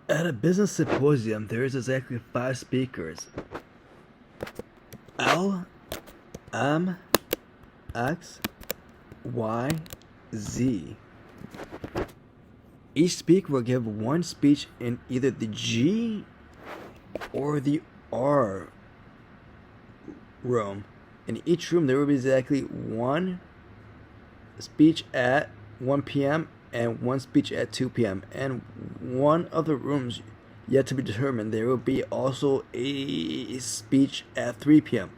At a business symposium, there is exactly 5 speakers: L, M, X, Y, Z. Each speaker will give one speech in either the G or the R room. In each room, there will be exactly one speech at 1 p.m. and one speech at 2 p.m. And one of the rooms yet to be determined, there will be also a speech at 3 p.m.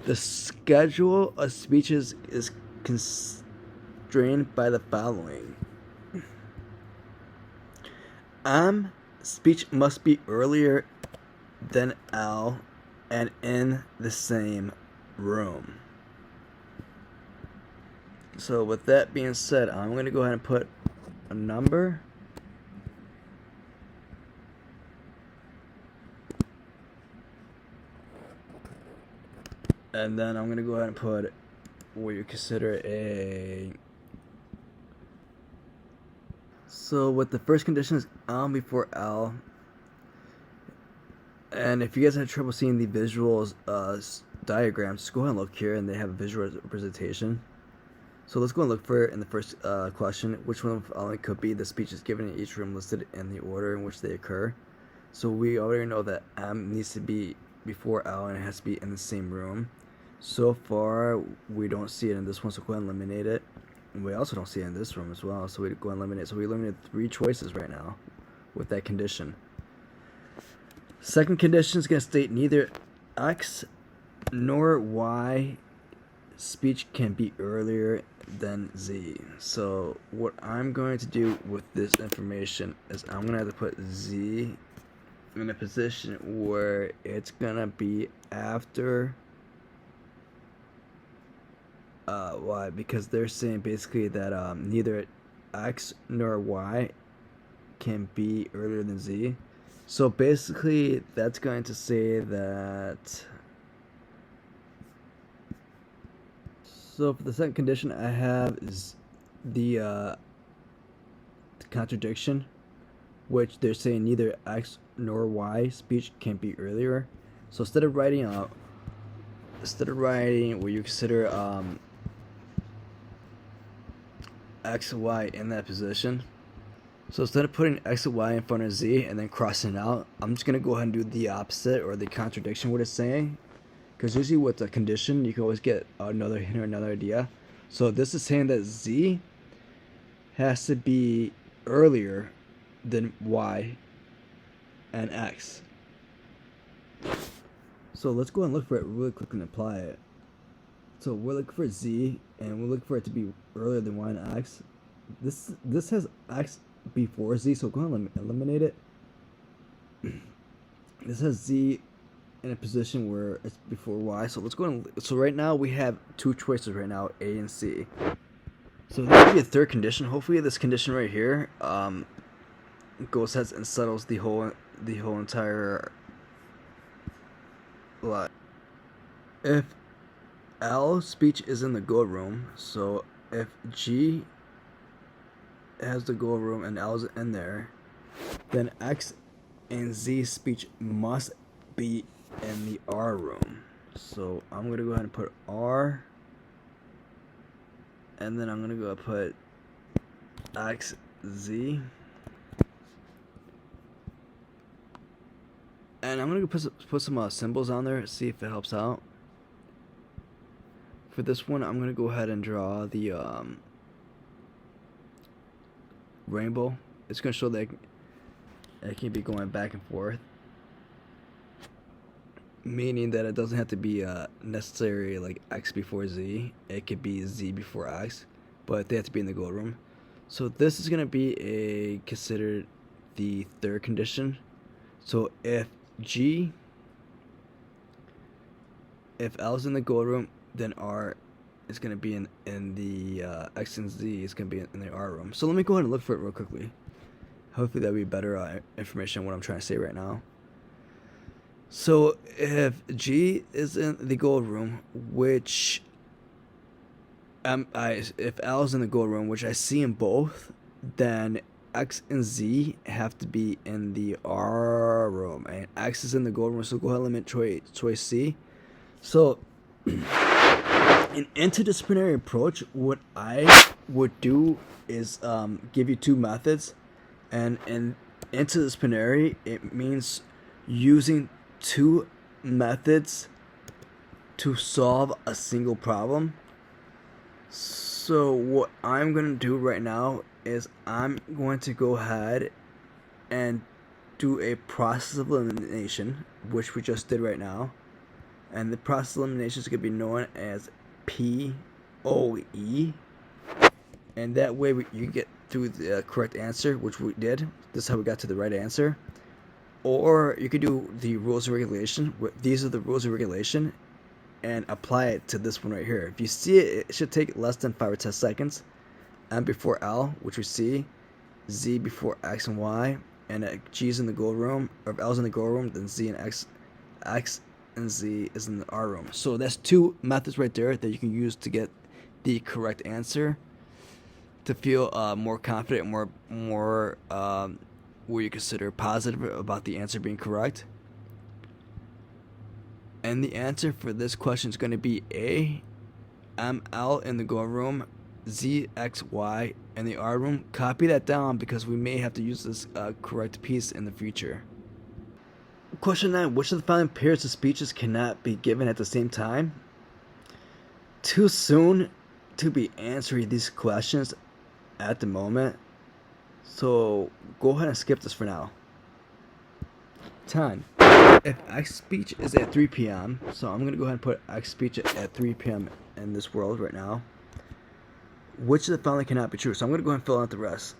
The schedule of speeches is constrained by the following. Speech must be earlier than L and in the same room. So with that being said, I'm going to go ahead and put a number. And then I'm going to go ahead and put what you consider a... So with the first condition is L before L. And if you guys have trouble seeing the visuals diagrams, just go ahead and look here, and they have a visual representation. So let's go and look for it in the first question. Which one of the following could be the speeches given in each room listed in the order in which they occur? So we already know that M needs to be before L and it has to be in the same room. So far, we don't see it in this one, so go ahead and eliminate it. And we also don't see it in this room as well, so we go and eliminate it. So we eliminated 3 choices right now with that condition. Second condition is going to state neither X nor Y speech can be earlier than Z. So what I'm going to do with this information is I'm going to have to put Z in a position where it's going to be after Y, because they're saying basically that neither X nor Y can be earlier than Z. So basically that's going to say that... So for the second condition, I have is the contradiction, which they're saying neither X nor Y speech can be earlier. So instead of writing what you consider X, Y in that position, so instead of putting X and Y in front of Z and then crossing it out, I'm just gonna go ahead and do the opposite, or the contradiction, what it's saying. Because usually with a condition, you can always get another hint or another idea. So this is saying that Z has to be earlier than Y and X. So let's go and look for it really quickly and apply it. So we're looking for Z, and we're looking for it to be earlier than Y and X. This has X before Z, so go ahead and eliminate it. This has Z in a position where it's before Y. So let's go and... So right now we have 2 choices right now, A and C. So this will be a third condition. Hopefully this condition right here goes ahead and settles the whole entire lot. If L speech is in the go room, so if G has the go room and L is in there, then X and Z speech must be in the R room. So I'm gonna go ahead and put R, and then I'm gonna go put X, Z, and I'm gonna put some symbols on there, see if it helps out. For this one, I'm gonna go ahead and draw the rainbow. It's gonna show that it can be going back and forth, meaning that it doesn't have to be necessary like X before Z. It could be Z before X, but they have to be in the go room. So this is gonna be considered the third condition. So if L is in the go room, then R is gonna be in the X, and Z is gonna be in the R room. So let me go ahead and look for it real quickly. Hopefully that'll be better information on what I'm trying to say right now. So if G is in the go room, which if L is in the go room, which I see in both, then X and Z have to be in the R room, and X is in the gold room. So go ahead and eliminate choice C. So, an interdisciplinary approach, what I would do is give you two methods, and in interdisciplinary, it means using two methods to solve a single problem. So what I'm going to do right now is I'm going to go ahead and do a process of elimination, which we just did right now. And the process of elimination is going to be known as POE. And that way you get through the correct answer, which we did. This is how we got to the right answer. Or you could do the rules of regulation. These are the rules of regulation, and apply it to this one right here. If you see it, it should take less than 5 or 10 seconds. M before L, which we see. Z before X and Y. And G's in the gold room. Or if L's in the gold room, then Z and X and Z is in the R room. So that's two methods right there that you can use to get the correct answer. To feel more confident, more where you consider positive about the answer being correct. And the answer for this question is going to be A, ML in the go room, Z, X, Y in the R room. Copy that down because we may have to use this correct piece in the future. Question 9. Which of the following pairs of speeches cannot be given at the same time? Too soon to be answering these questions at the moment, so go ahead and skip this for now. 10. If X speech is at 3 p.m., so I'm going to go ahead and put X speech at 3 p.m. in this world right now. Which of the following cannot be true? So I'm going to go ahead and fill out the rest.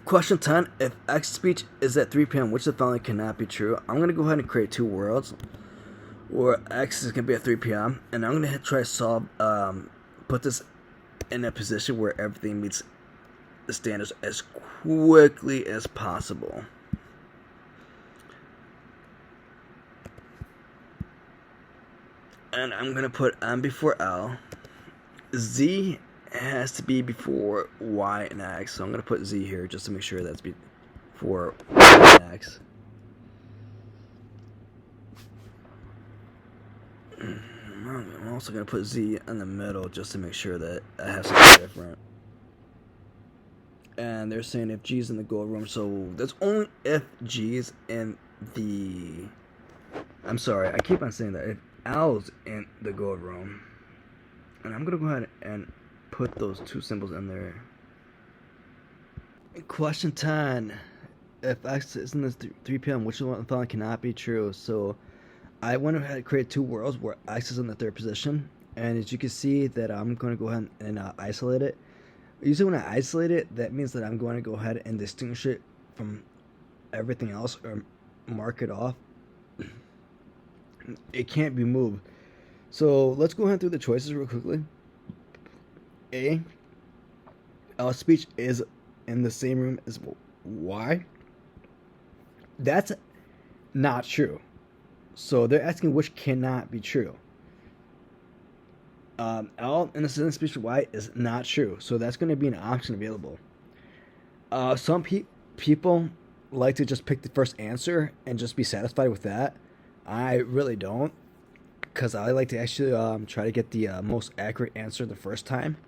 Question 10. If X speech is at 3 p.m., which of the following cannot be true? I'm going to go ahead and create two worlds where X is going to be at 3 p.m. And I'm going to try to solve, put this in a position where everything meets the standards as quickly as possible. And I'm going to put M before L. Z has to be before Y and X. So I'm going to put Z here just to make sure that's before Y and X. I'm also going to put Z in the middle just to make sure that I have something different. And they're saying if G's in the gold room, so that's only if G's in the... I'm sorry, I keep on saying that. If L's in the gold room. And I'm going to go ahead and put those two symbols in there. Question 10. If X is in this 3 p.m., which of the following cannot be true? So I went ahead and created two worlds where X is in the third position. And as you can see that I'm going to go ahead and isolate it. Usually when I isolate it, that means that I'm going to go ahead and distinguish it from everything else or mark it off. It can't be moved. So let's go ahead through the choices real quickly. A, L speech is in the same room as Y. That's not true. So they're asking which cannot be true. L in the same speech with Y is not true. So that's going to be an option available. Some people like to just pick the first answer and just be satisfied with that. I really don't, because I like to actually try to get the most accurate answer the first time.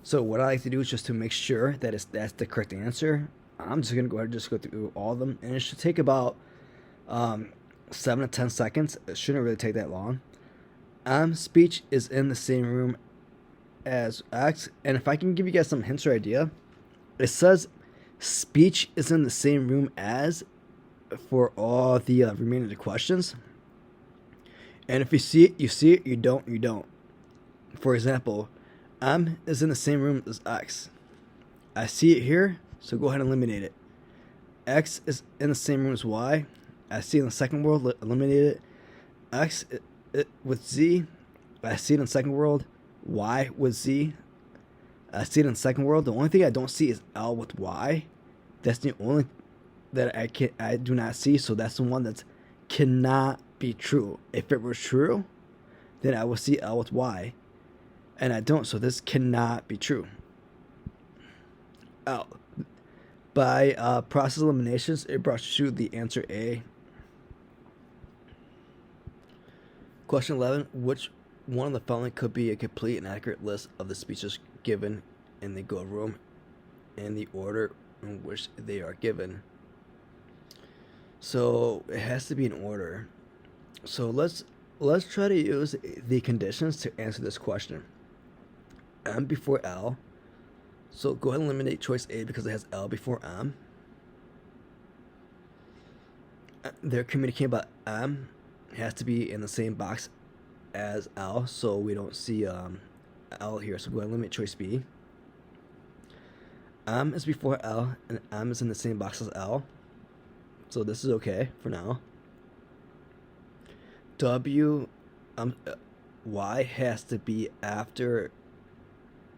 So what I like to do is just to make sure that that's the correct answer. I'm just going to go ahead and just go through all of them. And it should take about 7 to 10 seconds. It shouldn't really take that long. Speech is in the same room as X. And if I can give you guys some hints or idea, it says speech is in the same room as for all the remaining of the questions. And if you see it, you see it. You don't, you don't. For example, M is in the same room as X. I see it here, so go ahead and eliminate it. X is in the same room as Y. I see it in the second world, eliminate it. X with Z, I see it in the second world. Y with Z, I see it in the second world. The only thing I don't see is L with Y. That's the only that I do not see, so that's the one that cannot be true. If it were true, then I will see L with Y, and I don't, so this cannot be true. L. By process eliminations, it brought you the answer A. Question 11. Which one of the following could be a complete and accurate list of the speeches given in the go room in the order in which they are given? So it has to be in order. So let's try to use the conditions to answer this question. M before L. So go ahead and eliminate choice A because it has L before M. They're communicating about M. It has to be in the same box as L, so we don't see L here. So go ahead and eliminate choice B. M is before L, and M is in the same box as L. So this is okay for now. Y has to be after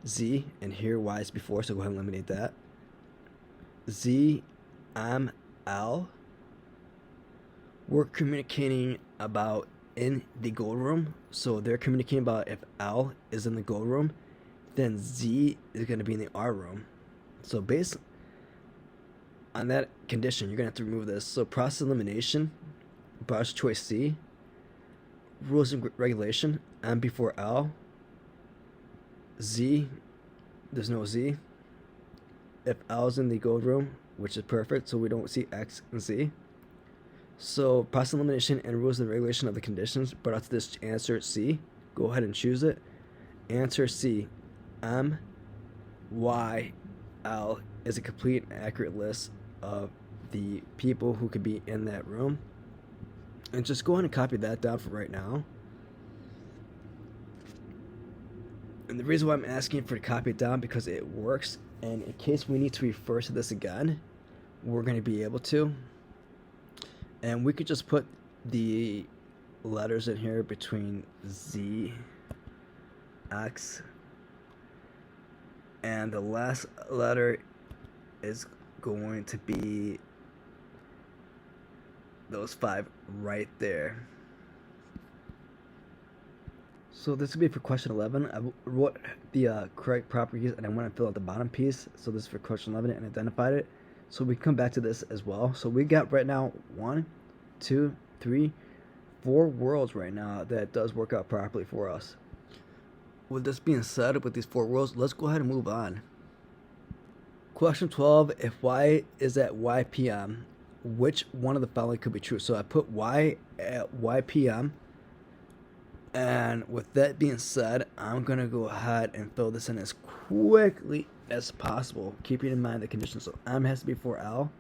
Z, and here Y is before, so go ahead and eliminate that. Z, M, L. We're communicating about in the goal room, so they're communicating about if L is in the goal room, then Z is going to be in the R room. So based on that condition, you're going to have to remove this. So process elimination, bars choice C. Rules and regulation, M before L. Z, there's no Z. If L is in the gold room, which is perfect, so we don't see X and Z. So process elimination and rules and regulation of the conditions brought out to this answer C. Go ahead and choose it. Answer C. M, Y, L is a complete and accurate list of the people who could be in that room. And just go ahead and copy that down for right now. And the reason why I'm asking for to copy it down because it works. And in case we need to refer to this again, we're going to be able to. And we could just put the letters in here between Z, X, and the last letter is going to be those 5 right there. So this will be for question 11. I wrote the correct properties and I want to fill out the bottom piece. So this is for question 11 and identified it. So we come back to this as well. So we got right now 1, 2, 3, 4 worlds right now that does work out properly for us. With this being said, with these 4 worlds, let's go ahead and move on. Question 12, if Y is at Y PM, which one of the following could be true? So I put Y at Y PM. And with that being said, I'm going to go ahead and fill this in as quickly as possible, keeping in mind the conditions. So M has to be before L.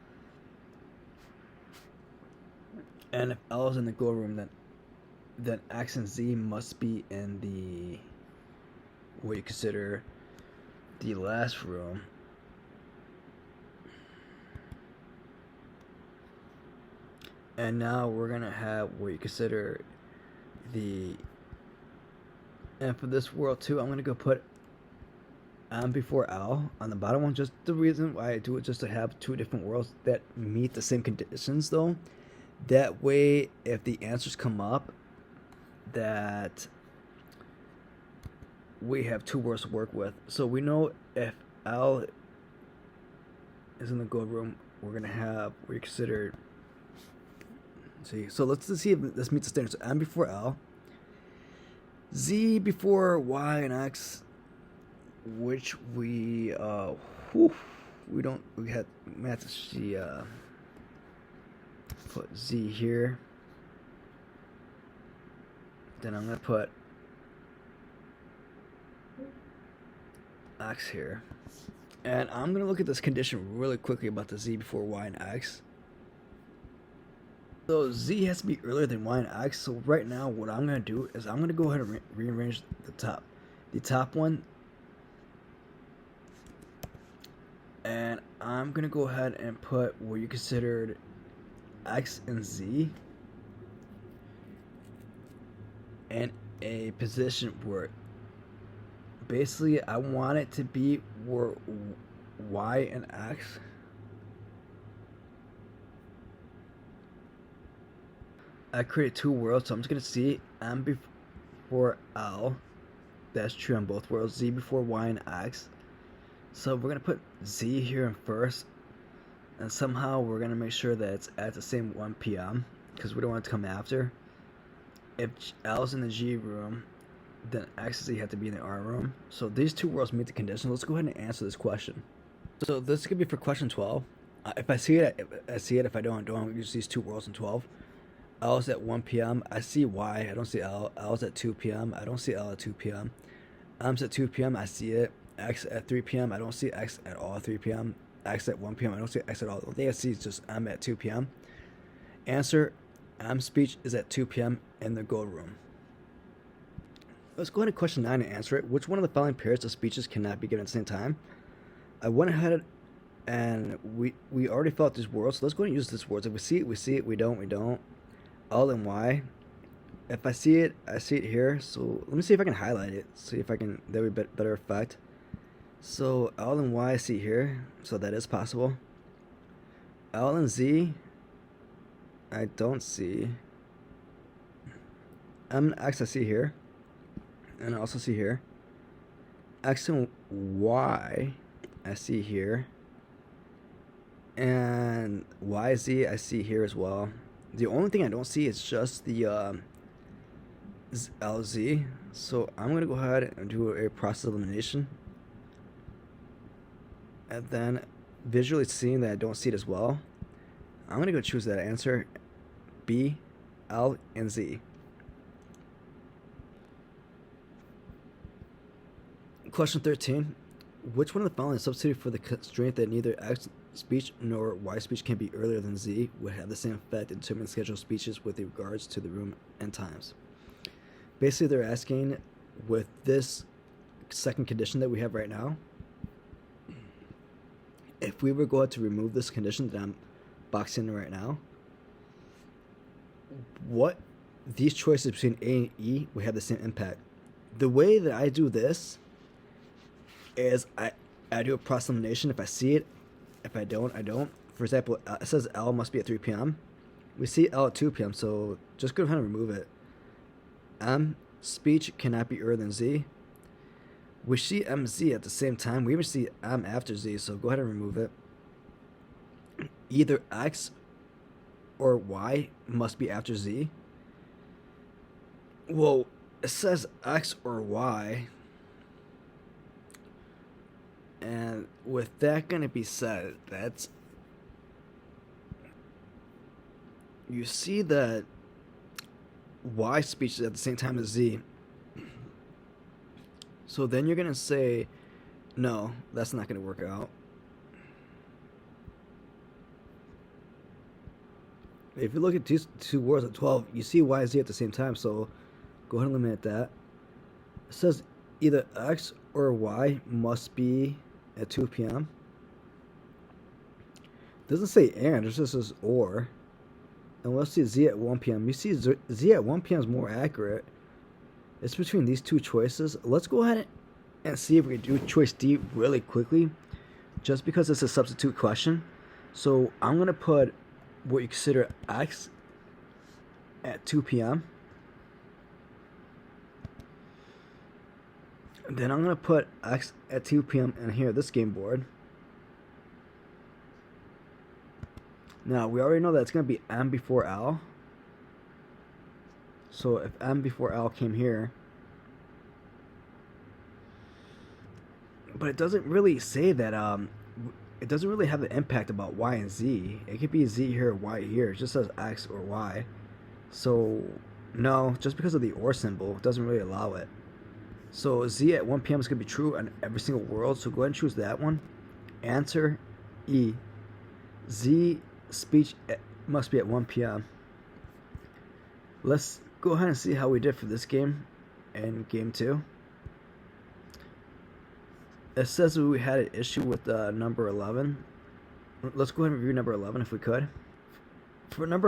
And if L is in the go room, then X and Z must be in the, what you consider the last room. And now we're going to have what you consider the, and for this world too, I'm going to go put M before L on the bottom one. Just the reason why I do it, just to have 2 different worlds that meet the same conditions though. That way, if the answers come up, that we have 2 worlds to work with. So we know if L is in the gold room, we're going to have what you consider. See, so let's see if this meets the standard. So M before L, Z before Y and X, which we have to see, put Z here. Then I'm gonna put X here, and I'm gonna look at this condition really quickly about the Z before Y and X. So Z has to be earlier than Y and X. So right now, what I'm gonna do is I'm gonna go ahead and rearrange the top one, and I'm gonna go ahead and put what you considered X and Z in a position where basically I want it to be where Y and X I created 2 worlds, so I'm just going to see M before L. That's true on both worlds. Z before Y and X. So we're gonna put Z here in first, and somehow we're gonna make sure that it's at the same 1 p.m. because we don't want it to come after. If L's in the G room, then X and Z have to be in the R room. So these two worlds meet the condition. Let's go ahead and answer this question. So this could be for question 12. If I see it, I see it. If I don't use these two worlds in 12. L is at 1 p.m. I see Y. I don't see L. L is at 2 p.m. I don't see L at 2 p.m. M's at 2 p.m. I see it. X at 3 p.m. I don't see X at all at 3 p.m. X at 1 p.m. I don't see X at all. The only thing I see is just M at 2 p.m. Answer, M speech is at 2 p.m. in the gold room. Let's go ahead to question 9 and answer it. Which one of the following pairs of speeches cannot be given at the same time? I went ahead and we already filled out these words, so let's go ahead and use this words. If we see it, we see it. We don't. L and Y. If I see it, I see it here. So let me see if I can highlight it. See if I can, that would be better effect. So L and Y I see here, so that is possible. L and Z, I don't see. M and X I see here, and I also see here. X and Y I see here, and YZ I see here as well. The only thing I don't see is just the LZ. So I'm going to go ahead and do a process elimination. And then visually seeing that I don't see it as well, I'm going to go choose that answer, B, L, and Z. Question 13. Which one of the following is substituted for the constraint that neither X speech nor Y speech can be earlier than Z would have the same effect in determining the schedule of speeches with regards to the room and times? Basically, they're asking, with this second condition that we have right now, if we were going to remove this condition that I'm boxing in right now, what these choices between A and E would have the same impact. The way that I do this is I do a process elimination. If I see it, if I don't, I don't. For example, it says L must be at 3 p.m. We see L at 2 p.m., so just go ahead and remove it. M speech cannot be earlier than Z. We see MZ at the same time. We even see M after Z, so go ahead and remove it. Either X or Y must be after Z. Well, it says X or Y. And with that going to be said, that's, you see that Y speech is at the same time as Z. So then you're going to say, no, that's not going to work out. If you look at these two words at 12, you see Y and Z at the same time, so go ahead and eliminate that. It says either X or Y must be at 2 p.m. It doesn't say and, it just says or. And let's see Z at 1 p.m. You see Z at 1 p.m. is more accurate. It's between these two choices. Let's go ahead and see if we can do choice D really quickly, just because it's a substitute question. So I'm going to put what you consider X at 2 p.m. Then I'm going to put X at 2 p.m. in here, this game board. Now, we already know that it's going to be M before L. So if M before L came here, but it doesn't really say that, it doesn't really have an impact about Y and Z. It could be Z here or Y here. It just says X or Y. So, no, just because of the or symbol, it doesn't really allow it. So Z at 1 p.m. is going to be true on every single world. So go ahead and choose that one. Answer E. Z speech must be at 1 p.m. Let's go ahead and see how we did for this game and game 2. It says we had an issue with number 11. Let's go ahead and review number 11 if we could. For number